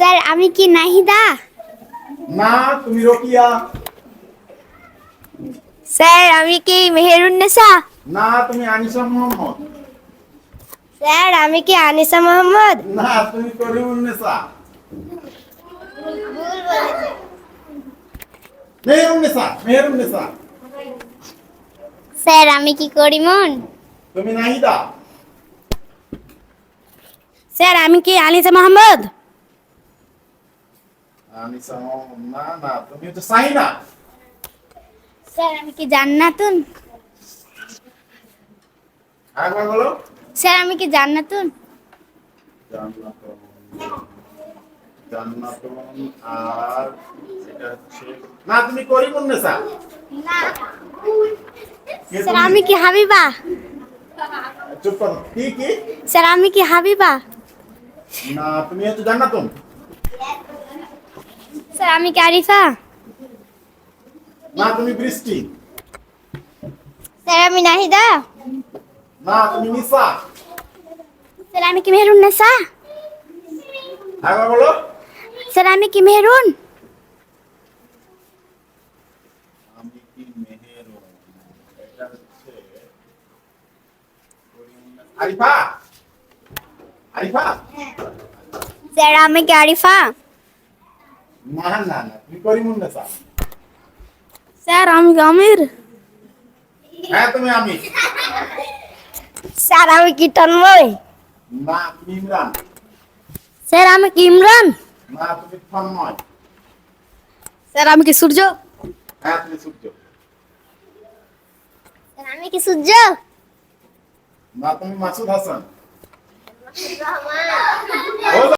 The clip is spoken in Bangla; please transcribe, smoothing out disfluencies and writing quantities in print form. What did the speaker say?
স্যার আমি কি নাহিদা? না, তুমি রোকিয়া। স্যার আমি কি মেহেরুন্নেসা? না, তুমি আনিসা মোহাম্মদ। স্যার আমি কি আনিসা মোহাম্মদ? না, তুমি করিমুন্নেসা। মেহেরুন্নেসা, মেহেরুন্নেসা। স্যার আমি কি করিমন? তুমি নাহিদা। স্যার আমি কি আনিসা মোহাম্মদ? আনিসা মোহাম্মদ না, না, তুমি হচ্ছে সাইনা। স্যার আমি কি জান্নাতুন? একবার বলো। স্যার আমি কি জান্নাতুন? জান্নাতুন, জান্নাতুন। আর এটা হচ্ছে না, তুমি করিমুন্নেসা। না। কে স্যার তুমি? আমি কি হাবিবা? চুপ করো। কি কি? স্যার আমি কি হাবিবা? না, তুমি হচ্ছে জান্নাতুন। স্যার আমি কি আরিফা? না, তুমি বৃষ্টি। স্যার আমি নাহিদা? না, তুমি নিসা। স্যার আমি কি মেহেরুন্নেসা? একবার বলো। স্যার আমি কি মেহেরুন? আমি কি মেহেরুন? এটা হচ্ছে আরিফা। আরিফা। স্যার আমি কি আরিফা? না, না, না, তুমি করিমুন্নেসা। স্যার আমি কি আমির? হ্যাঁ, তুমি আমি। স্যার আমি কি তন্ময়? না, তুমি ইমরান। স্যার আমি কি ইমরান? না, তুমি তন্ময়। স্যার আমি কি সূর্য? হ্যাঁ, তুমি সূর্য। স্যার আমি কি সূর্য? না, তুমি মাসুদ হাসান। রহমান। ও